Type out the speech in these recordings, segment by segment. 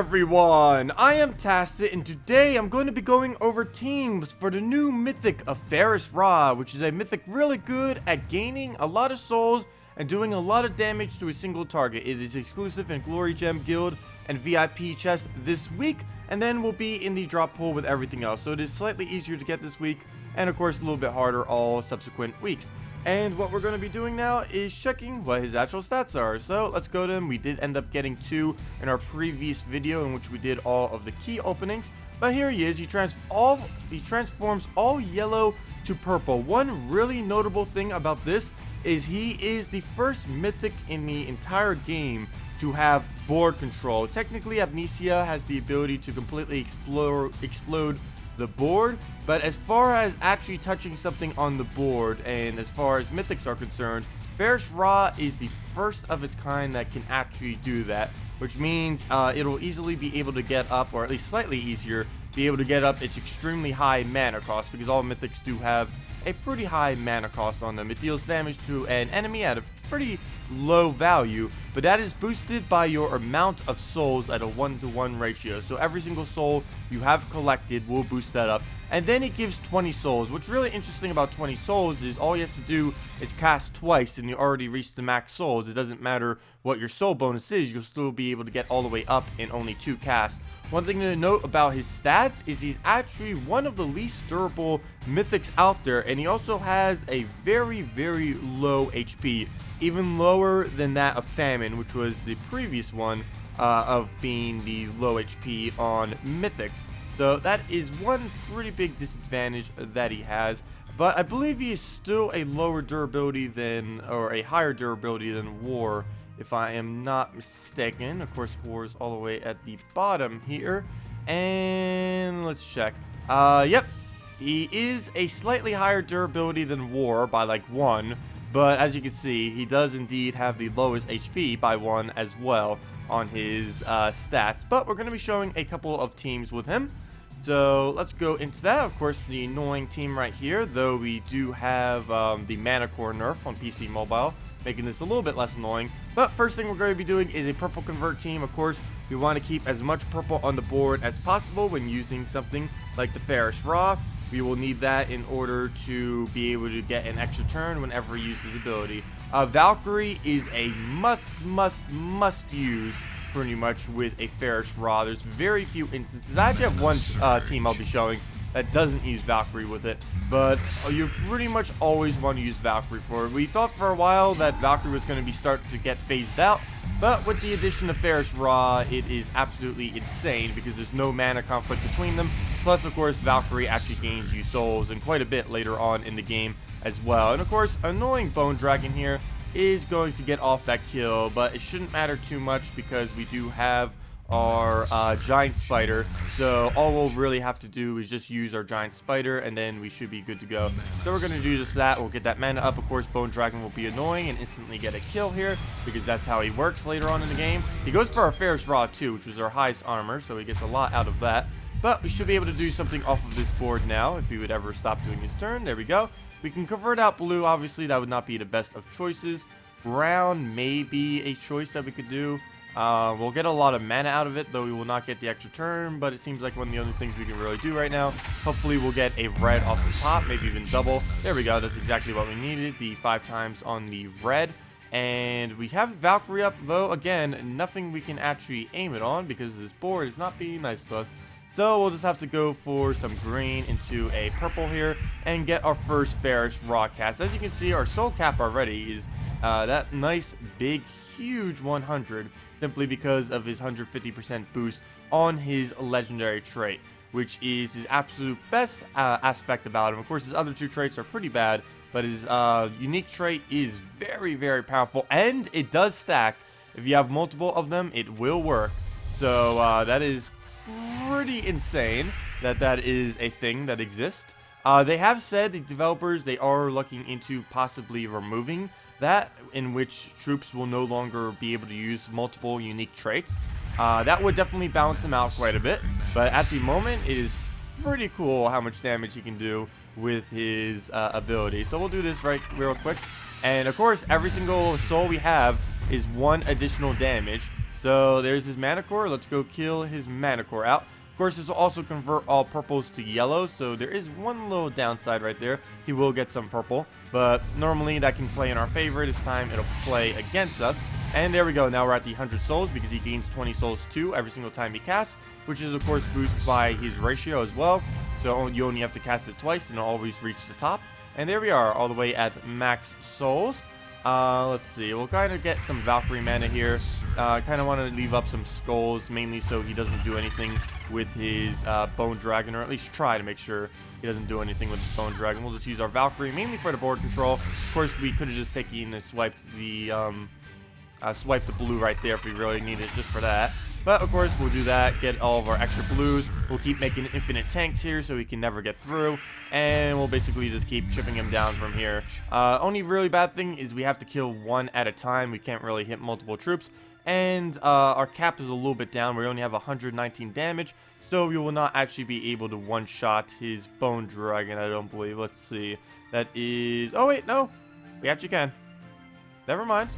everyone, I am Tacet, and today I'm going to be going over teams for the new Mythic of Pharos-Ra, which is a Mythic really good at gaining a lot of souls and doing a lot of damage to a single target. It is exclusive in Glory Gem Guild and VIP chests this week, and then will be in the drop pool with everything else. So it is slightly easier to get this week, and of course a little bit harder all subsequent weeks. And what we're going to be doing now is checking what his actual stats are. So let's go to him. We did end up getting 2 in our previous video in which we did all of the key openings. But here he is. He transforms all yellow to purple. One really notable thing about this is he is the first mythic in the entire game to have board control. Technically, Abynissia has the ability to completely explode the board, but as far as actually touching something on the board and as far as mythics are concerned, Pharos-Ra is the first of its kind that can actually do that, which means it'll easily be able to get up, or at least slightly easier, be able to get up its extremely high mana cost, because all mythics do have a pretty high mana cost on them. It deals damage to an enemy at a pretty low value, but that is boosted by your amount of souls at a 1-to-1 ratio. So every single soul you have collected will boost that up. And then it gives 20 souls. What's really interesting about 20 souls is all he has to do is cast twice and you already reached the max souls. It doesn't matter what your soul bonus is, you'll still be able to get all the way up in only 2 casts. One thing to note about his stats is he's actually one of the least durable mythics out there, and he also has a very, very low HP, even lower than that of Famine, which was the previous one of being the low HP on mythics. So that is one pretty big disadvantage that he has, but I believe he is still a lower durability than, or a higher durability than War, if I am not mistaken. Of course, War is all the way at the bottom here, and let's check. Yep, he is a slightly higher durability than War by like 1, but as you can see, he does indeed have the lowest HP by 1 as well on his stats. But we're going to be showing a couple of teams with him. So let's go into that. Of course, the annoying team right here, though we do have the Mana Core nerf on PC Mobile, making this a little bit less annoying. But first thing we're going to be doing is a purple convert team. Of course, we want to keep as much purple on the board as possible when using something like the Pharos-Ra. We will need that in order to be able to get an extra turn whenever he uses ability. Valkyrie is a must use pretty much with a Pharos-Ra. There's very few instances. I actually have one team I'll be showing that doesn't use Valkyrie with it, but you pretty much always want to use Valkyrie for it. We thought for a while that Valkyrie was going to be starting to get phased out, but with the addition of Pharos-Ra, it is absolutely insane because there's no mana conflict between them. Plus, of course, Valkyrie actually gains you souls and quite a bit later on in the game as well. And of course, annoying Bone Dragon here is going to get off that kill, but it shouldn't matter too much because we do have our giant spider. So all we'll really have to do is just use our giant spider and then we should be good to go. So we're going to do just that. We'll get that mana up. Of course, Bone Dragon will be annoying and instantly get a kill here because that's how he works later on in the game. He goes for our Pharos-Ra too, which was our highest armor, so he gets a lot out of that. But we should be able to do something off of this board now if he would ever stop doing his turn. There we go. We can convert out blue. Obviously, that would not be the best of choices. Brown may be a choice that we could do. We'll get a lot of mana out of it, though we will not get the extra turn, but it seems like one of the only things we can really do right now. Hopefully we'll get a red off the top, maybe even double. There we go, that's exactly what we needed, the 5 times on the red. And we have Valkyrie up, though, again, nothing we can actually aim it on because this board is not being nice to us. So we'll just have to go for some green into a purple here and get our first Pharos-Ra cast. As you can see, our soul cap already is that nice, big, huge 100, simply because of his 150% boost on his legendary trait, which is his absolute best aspect about him. Of course, his other 2 traits are pretty bad, but his unique trait is very, very powerful, and it does stack. If you have multiple of them, it will work. So that is pretty insane that is a thing that exists. They have said, the developers, they are looking into possibly removing that, in which troops will no longer be able to use multiple unique traits. That would definitely balance him out quite a bit, but at the moment it is pretty cool how much damage he can do with his ability. So we'll do this real quick, and of course every single soul we have is 1 additional damage. So there's his mana core. Let's go kill his mana core out. Of course, this will also convert all purples to yellow, so there is one little downside right there. He will get some purple, but normally that can play in our favor. This time it'll play against us. And there we go. Now we're at the 100 souls because he gains 20 souls too every single time he casts, which is of course boosted by his ratio as well. So you only have to cast it twice and it'll always reach the top. And there we are, all the way at max souls. Let's see, we'll kind of get some Valkyrie mana here. I kind of want to leave up some skulls, mainly so he doesn't do anything with his Bone Dragon, or at least try to make sure he doesn't do anything with his Bone Dragon. We'll just use our Valkyrie, mainly for the board control. Of course, we could have just taken and swiped the blue right there if we really needed it just for that. But of course, we'll do that, get all of our extra blues. We'll keep making infinite tanks here so he can never get through. And we'll basically just keep chipping him down from here. Only really bad thing is we have to kill one at a time. We can't really hit multiple troops. And our cap is a little bit down. We only have 119 damage. So we will not actually be able to one-shot his Bone Dragon, I don't believe. Let's see. That is... Oh, wait, no. We actually can. Never mind.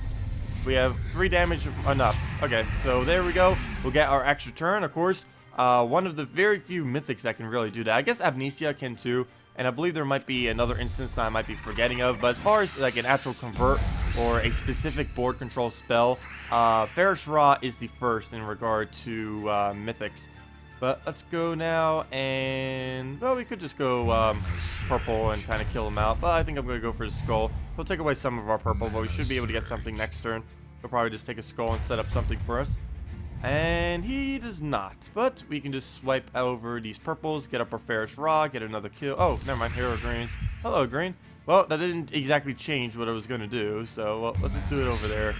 We have 3 damage enough. Okay, so there we go. We'll get our extra turn, of course. One of the very few mythics that can really do that. I guess Abynissia can too. And I believe there might be another instance that I might be forgetting of. But as far as like an actual convert or a specific board control spell, Pharos-Ra is the first in regard to mythics. But let's go now, and, well, we could just go purple and kind of kill him out. But I think I'm going to go for the skull. He'll take away some of our purple, but we should be able to get something next turn. He'll probably just take a skull and set up something for us. And he does not. But we can just swipe over these purples, get up our Pharos-Ra, get another kill. Oh, never mind, hero greens. Hello, green. Well, that didn't exactly change what I was going to do, so well, let's just do it over there.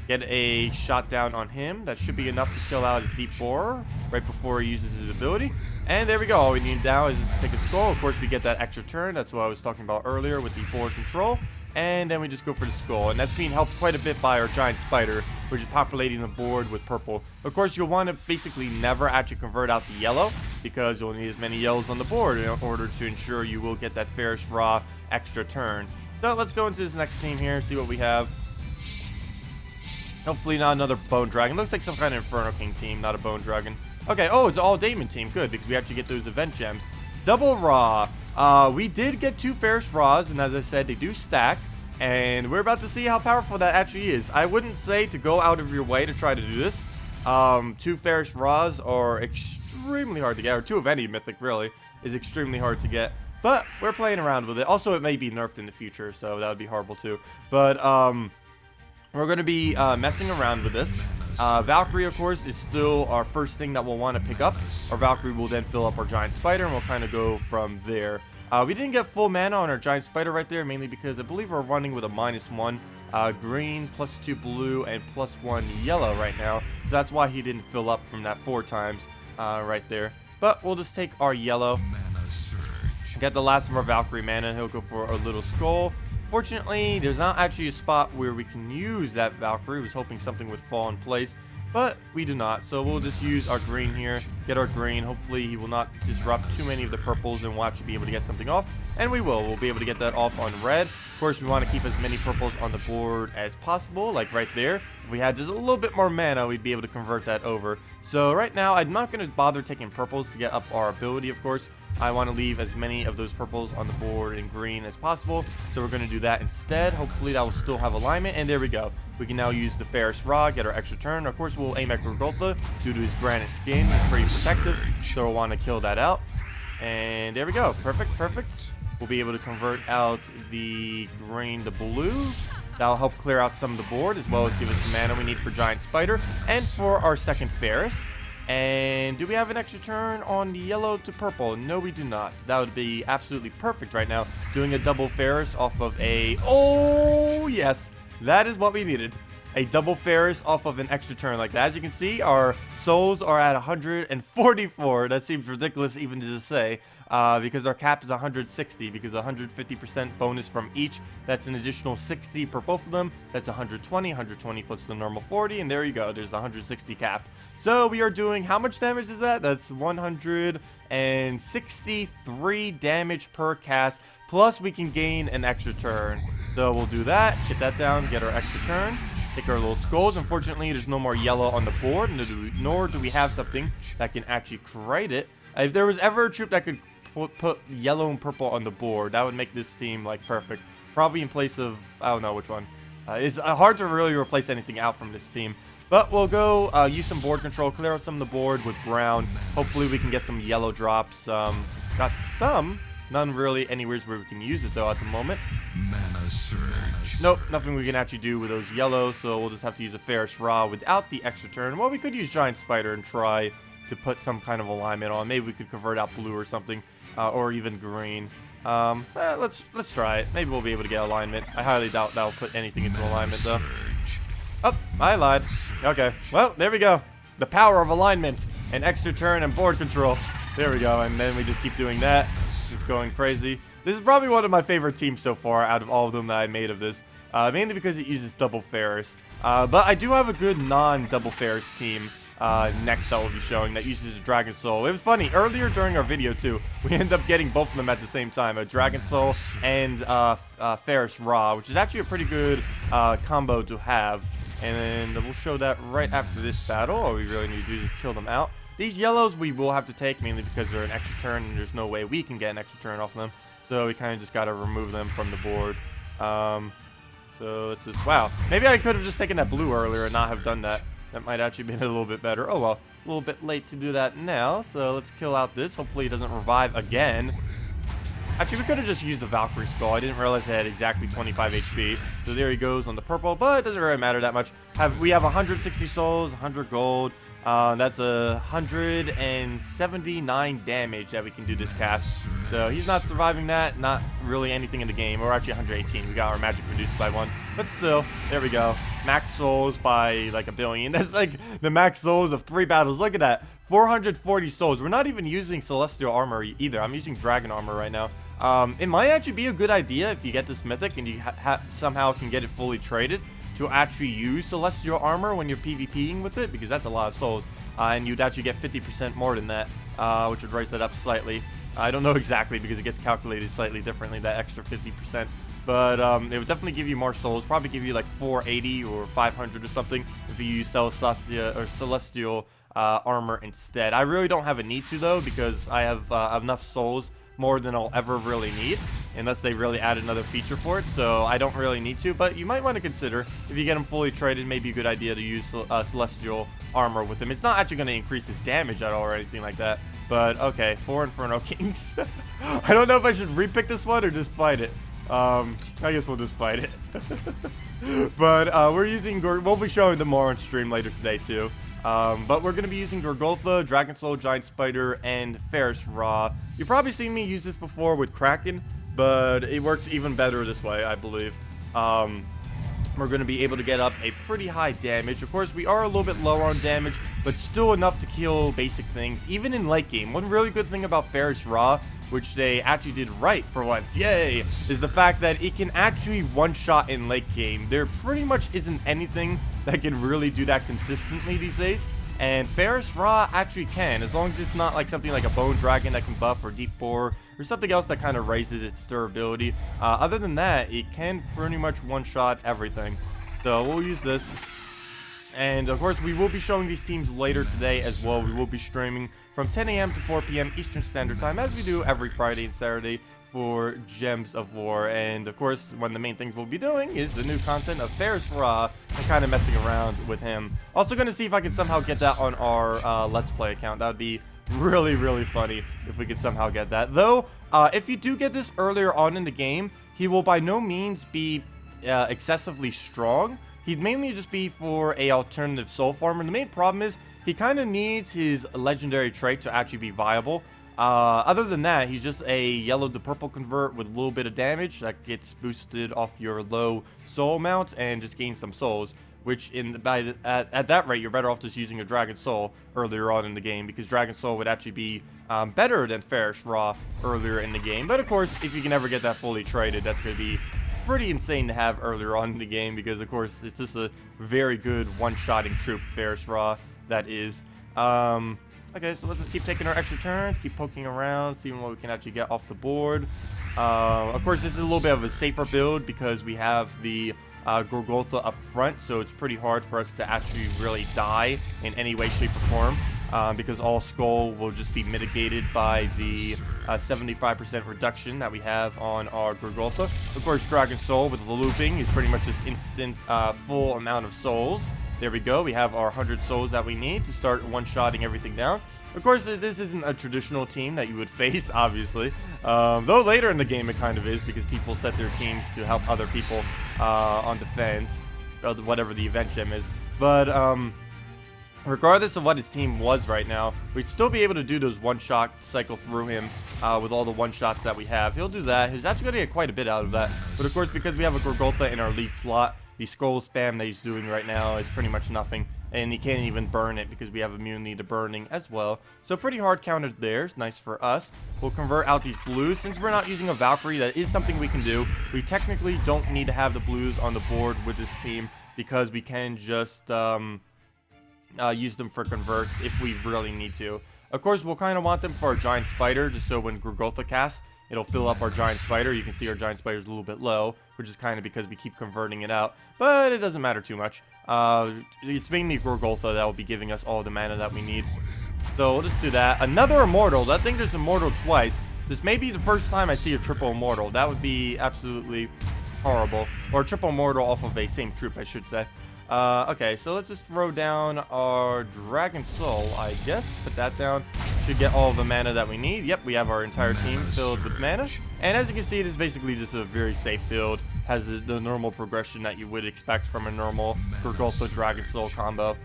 Get a shot down on him. That should be enough to kill out his deep borer right before he uses his ability. And there we go. All we need now is just take a skull. Of course, we get that extra turn. That's what I was talking about earlier with the board control. And then we just go for the skull. And that's being helped quite a bit by our giant spider, which is populating the board with purple. Of course, you'll want to basically never actually convert out the yellow, because you'll need as many yellows on the board in order to ensure you will get that Pharos-Ra extra turn. So let's go into this next team here, see what we have. Hopefully not another Bone Dragon. Looks like some kind of Inferno King team, not a Bone Dragon. Okay, oh, it's all Daemon team. Good, because we actually get those event gems. Double Ra. We did get 2 Pharos-Ras, and as I said, they do stack. And we're about to see how powerful that actually is. I wouldn't say to go out of your way to try to do this. 2 Pharos-Ras are extremely hard to get, or 2 of any mythic, really, is extremely hard to get. But we're playing around with it. Also, it may be nerfed in the future, so that would be horrible too. But, we're going to be messing around with this. Valkyrie, of course, is still our first thing that we'll want to pick up. Our Valkyrie will then fill up our giant spider, and we'll kind of go from there. We didn't get full mana on our giant spider right there, mainly because I believe we're running with a -1 green, +2 blue, and +1 yellow right now. So that's why he didn't fill up from that 4 times right there. But we'll just take our yellow. Get the last of our Valkyrie mana. He'll go for a little skull. Fortunately, there's not actually a spot where we can use that Valkyrie. I was hoping something would fall in place, but we do not. So we'll just use our green here, get our green. Hopefully he will not disrupt too many of the purples, and we'll actually be able to get something off. And we will. We'll be able to get that off on red. Of course, we want to keep as many purples on the board as possible, like right there. If we had just a little bit more mana, we'd be able to convert that over. So right now, I'm not going to bother taking purples to get up our ability, of course. I want to leave as many of those purples on the board in green as possible. So we're going to do that instead. Hopefully that will still have alignment. And there we go. We can now use the Pharos-Ra, get our extra turn. Of course, we'll aim at Grogoltha due to his granite skin. It's pretty protective. So we'll want to kill that out. And there we go. Perfect, perfect. We'll be able to convert out the green to blue. That'll help clear out some of the board, as well as give us the mana we need for Giant Spider and for our second Pharos. And do we have an extra turn on the yellow to purple? No, we do not. That would be absolutely perfect right now. Doing a double Pharos off of a... Oh, yes. That is what we needed. A double Pharos off of an extra turn like that. As you can see, our souls are at 144. That seems ridiculous even to just say, because our cap is 160, because 150% bonus from each. That's an additional 60 per both of them. That's 120, 120 plus the normal 40, and there you go. There's the 160 cap. So we are doing, how much damage is that? That's 163 damage per cast, plus we can gain an extra turn. So we'll do that, get that down, get our extra turn. take our little skulls. Unfortunately, there's no more yellow on the board, nor do we have something that can actually create it. If there was ever a troop that could put yellow and purple on the board, that would make this team like perfect. Probably in place of, I don't know which one. It's hard to really replace anything out from this team. But we'll go use some board control, clear out some of the board with brown. Hopefully we can get some yellow drops. Got some. None really anywhere where we can use it, though, at the moment. Mana surge. Nope, nothing we can actually do with those yellows, so we'll just have to use a Pharos-Ra without the extra turn. Well, we could use Giant Spider and try to put some kind of alignment on. Maybe we could convert out blue or something, or even green. Let's try it. Maybe we'll be able to get alignment. I highly doubt that'll put anything into alignment, though. Oh, I lied. Okay, well, there we go. The power of alignment and extra turn and board control. There we go, and then we just keep doing that. It's going crazy. This is probably one of my favorite teams so far out of all of them that I made of this. Mainly because it uses double Pharos. But I do have a good non-double Pharos team next that we'll be showing that uses the Dragon Soul. It was funny, earlier during our video too, we ended up getting both of them at the same time. A Dragon Soul and Pharos-Ra, which is actually a pretty good combo to have. And then we'll show that right after this battle. All we really need to do is kill them out. These yellows we will have to take, mainly because they're an extra turn, and there's no way we can get an extra turn off them. So we kind of just got to remove them from the board. So let's just... Wow. Maybe I could have just taken that blue earlier and not have done that. That might actually be a little bit better. Oh, well. A little bit late to do that now. So let's kill out this. Hopefully it doesn't revive again. Actually, we could have just used the Valkyrie Skull. I didn't realize it had exactly 25 HP. So there he goes on the purple, but it doesn't really matter that much. We have 160 souls, 100 gold. That's 179 damage that we can do this cast. So he's not surviving that. Not really anything in the game. We're actually 118. We got our magic reduced by 1. But still, there we go. Max souls by like 1 billion. That's like the max souls of 3 battles. Look at that. 440 souls. We're not even using celestial armor either. I'm using dragon armor right now. It might actually be a good idea if you get this mythic and you somehow can get it fully traded to actually use celestial armor when you're PvPing with it, because that's a lot of souls, and you'd actually get 50% more than that, which would raise that up slightly. I don't know exactly because it gets calculated slightly differently, that extra 50%, but it would definitely give you more souls, probably give you like 480 or 500 or something if you use celestial armor instead. I really don't have a need to, though, because I have enough souls, more than I'll ever really need, unless they really add another feature for it, so I don't really need to. But you might want to consider, if you get them fully traded, maybe a good idea to use celestial armor with him. It's not actually going to increase his damage at all or anything like that, but okay, 4 Inferno Kings. I don't know if I should repick this one or just fight it. I guess we'll just fight it. But we'll be showing them more on stream later today too. But we're going to be using Gorgolfa, Dragon Soul, Giant Spider, and Pharos-Ra. You've probably seen me use this before with Kraken, but it works even better this way, I believe. We're going to be able to get up a pretty high damage. Of course, we are a little bit lower on damage, but still enough to kill basic things, even in late game. One really good thing about Pharos-Ra, which they actually did right for once, yay, is the fact that it can actually one-shot in late game. There pretty much isn't anything that can really do that consistently these days, and Pharos-Ra actually can, as long as it's not like something like a Bone Dragon that can buff, or Deep Bore, or something else that kind of raises its durability. Other than that, it can pretty much one-shot everything. So we'll use this. And of course, we will be showing these teams later today as well. We will be streaming from 10 a.m. to 4 p.m. Eastern Standard Time, as we do every Friday and Saturday for Gems of War. And of course, one of the main things we'll be doing is the new content of Pharos-Ra and kind of messing around with him. Also going to see if I can somehow get that on our Let's Play account. That would be really, really funny if we could somehow get that. Though, if you do get this earlier on in the game, he will by no means be excessively strong. He'd mainly just be for a alternative soul farmer. The main problem is he kind of needs his legendary trait to actually be viable. Other than that, he's just a yellow to purple convert with a little bit of damage that gets boosted off your low soul amount and just gains some souls. Which at that rate, you're better off just using a Dragon Soul earlier on in the game, because Dragon Soul would actually be better than Pharos-Ra earlier in the game. But of course, if you can ever get that fully traded, that's going to be pretty insane to have earlier on in the game, because of course it's just a very good one-shotting troop, Pharos-Ra, that is. Okay, so let's just keep taking our extra turns, keep poking around, seeing what we can actually get off the board. Of course, this is a little bit of a safer build because we have the Gorgoltha up front, so it's pretty hard for us to actually really die in any way, shape, or form. Because all skull will just be mitigated by the 75% reduction that we have on our Gorgoltha. Of course, Dragon Soul with the looping is pretty much just instant full amount of souls. There we go. We have our 100 souls that we need to start one-shotting everything down. Of course, this isn't a traditional team that you would face, obviously. Though later in the game it kind of is, because people set their teams to help other people on defense, whatever the event gem is. But regardless of what his team was right now, we'd still be able to do those one-shot cycle through him with all the one-shots that we have. He'll do that. He's actually going to get quite a bit out of that. But of course, because we have a Gorgoltha in our lead slot, the scroll spam that he's doing right now is pretty much nothing. And he can't even burn it because we have immunity to burning as well. So pretty hard countered there. It's nice for us. We'll convert out these blues. Since we're not using a Valkyrie, that is something we can do. We technically don't need to have the blues on the board with this team because we can just use them for converts if we really need to. Of course, we'll kind of want them for our giant spider, just so when Gorgoltha casts, it'll fill up our giant spider. You can see our giant spider is a little bit low, which is kind of because we keep converting it out, but it doesn't matter too much. It's mainly Gorgoltha that will be giving us all the mana that we need. So we'll just do that. Another immortal. I think there's immortal twice. This may be the first time I see a triple immortal. That would be absolutely horrible. Or a triple immortal off of a same troop, I should say. Okay, so let's just throw down our Dragon Soul, I guess. Put that down. Should get all of the mana that we need. Yep, we have our entire team filled with mana. And as you can see, it is basically just a very safe build. Has the normal progression that you would expect from a normal Gorgoltha Dragon Soul combo,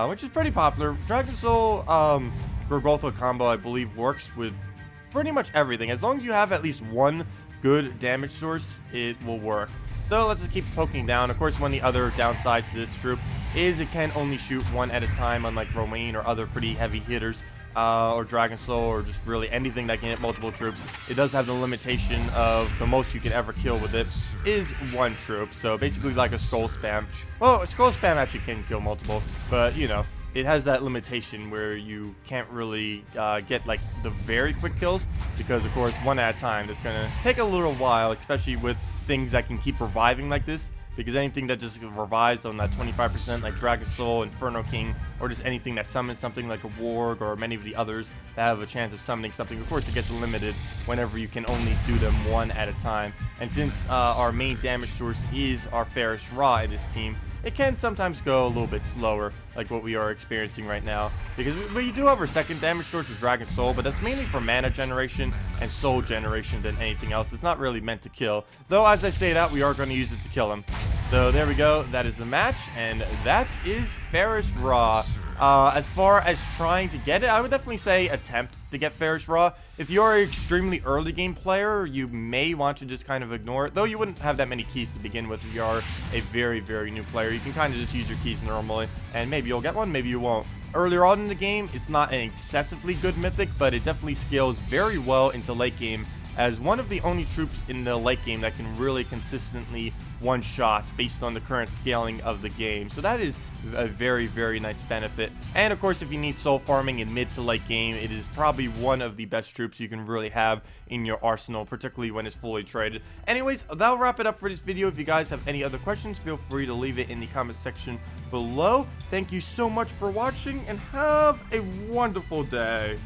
which is pretty popular. Dragon Soul Gorgoltha combo, I believe, works with pretty much everything. As long as you have at least one good damage source, it will work. So let's just keep poking down. Of course, one of the other downsides to this troop is it can only shoot one at a time, unlike Romaine or other pretty heavy hitters, or Dragon Soul, or just really anything that can hit multiple troops. It does have the limitation of the most you can ever kill with it is one troop. So basically like a Skull Spam. Well, a Skull Spam actually can kill multiple, but you know, it has that limitation where you can't really get like the very quick kills, because of course one at a time, that's gonna take a little while, especially with things that can keep reviving like this, because anything that just revives on that 25% like Dragon Soul, Inferno King, or just anything that summons something like a Warg or many of the others that have a chance of summoning something, of course it gets limited whenever you can only do them one at a time. And since our main damage source is our Pharos-Ra in this team, it can sometimes go a little bit slower, like what we are experiencing right now. Because we do have our second damage source of Dragon Soul, but that's mainly for mana generation and soul generation than anything else. It's not really meant to kill. Though, as I say that, we are going to use it to kill him. So there we go. That is the match, and that is Pharos-Ra. As far as trying to get it, I would definitely say attempt to get Pharos-Ra. If you're an extremely early game player, you may want to just kind of ignore it. Though you wouldn't have that many keys to begin with if you are a very, very new player. You can kind of just use your keys normally, and maybe you'll get one, maybe you won't. Earlier on in the game, it's not an excessively good mythic, but it definitely scales very well into late game as one of the only troops in the late game that can really consistently one-shot based on the current scaling of the game. So that is a very, very nice benefit. And of course, if you need soul farming in mid to late game, it is probably one of the best troops you can really have in your arsenal, particularly when it's fully traded. Anyways, that'll wrap it up for this video. If you guys have any other questions, feel free to leave it in the comment section below. Thank you so much for watching, and have a wonderful day.